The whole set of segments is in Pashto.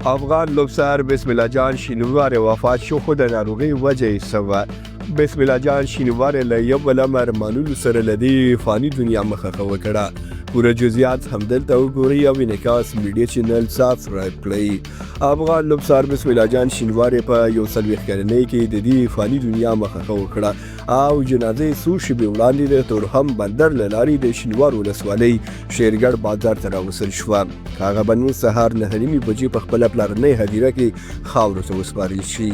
افغان لوبڅار بسم الله جان شینواری وفات شو، خو د ناروغۍ وجه یې څه وه؟ بسم الله جان شینواری له یو بل امر منلو سره له دې فاني دنیا مخه وکړه. پوره جزئیات همدلته وګورئ او انعکاس میډیا چینل سابسکرایب کړئ. افغان لوبڅار بسم الله جان شینواری په 41 کلنۍ کې د دې فاني دنیا مخه وکړه او جنازه څو شېبې وړاندې د تورخم بندر له لارې د شینوار ولسوالۍ شیرګړ بازار ته راوستل شوه. هغه به نن سهار 9:30 بجې په خپله پلرنۍ هدیره کې خاورو ته وسپارل شي.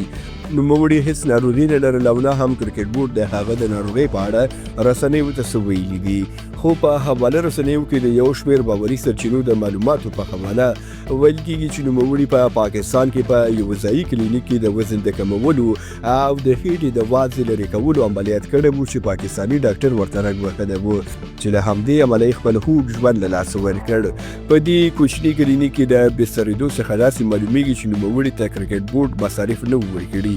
نوموړي هېڅ ناروغي نه لرله او نه هم کرکټ بورډ د هغه د ناروغۍ په اړه رسنیو ته څه ویلي دي، خو په حواله رسنیو کې د یو شمېر باوري سرچینو د معلوماتو په حواله ویل کېږي چې نوموړي په پاکستان کې په یو ځایي کلینیک کې د وزن د کمولو او د خېټې د وازې لرې کولو عملیات کړی و چې پاکستاني ډاکټر ورته رګ وهلی و چې له همدې عملۍ خپل خوږ ژوند له لاسه ورکړ. په دې کوچني کلینیک کې د بسترېدو څخه داسې معلومیږي چې نوموړي ته کرکټ بورډ مصارف نه و ورکړي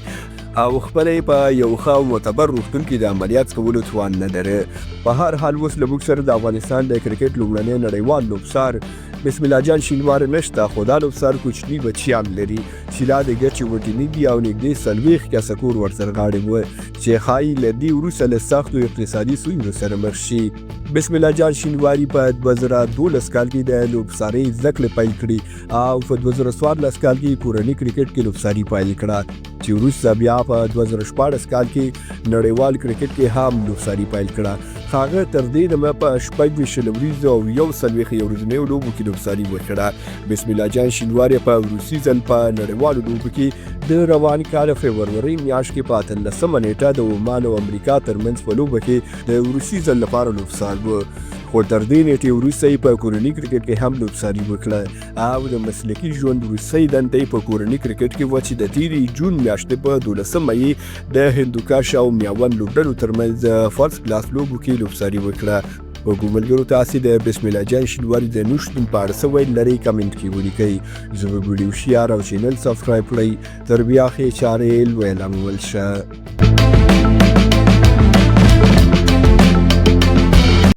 او خپله یې په یو ښه او معتبر روغتون کې د عملیات کولو توان نه لري. په هر حال اوس له موږ سره د افغانستان د کرکټ لومړنی نړیوال لوبڅار بسم الله جان شینواری نشته، خو دا لوبڅار کوچني بچیان لري چې لا د ګچې وټیني دي او نږدې 40 کسه کور ورسره غاړې وه چې ښایي له دې وروسته له سختو اقتصادي ستونزو سره مخ شي. بسم الله جان شینواری په 2012 کال کې د لوبڅارۍ زده کړې پیل کړي او په 2014 کال کې کورني کرکټ کې لوبڅاري پیل کړه چې وروسته بیا په 2014 کال کې نړیوال کرکټ کې هم لوبڅاري پیل کړه. هغه تر دې دمه په 26 ورځو او 140 ورځنیو لوبو کې لوبڅاري وکړه. بسم الله جان شینواری په روسي ځل په نړیوالو لوبو کې د روان کال فبرورۍ میاشت کې په 18 نیټه د عمان او امریکا ترمنځ په لوبه کې د روسي ځل لپاره لوبڅار و، خو تر دې نیټې وروسته یې په کورني کرکټ کې هم لوبڅاري وکړه او د مسلکي ژوند وروستۍ دنده یې په کورني کرکټ کې وه چې د تېرې جون میاشتې په 12 یې د هندوکش او میاون لوبډلو ترمنځ فرست کلاس لوبو کې لوبڅاري وکړه. وګورئ ملګرو، تاسې د بسم الله جان شینواری د نشتون په اړه څه ویل لرئ کمنټ کې ولیکئ. زموږ ویډیو شیر او چینل سبسکرایب کړئ. تر بیا ښې چارې لویه لامل شه.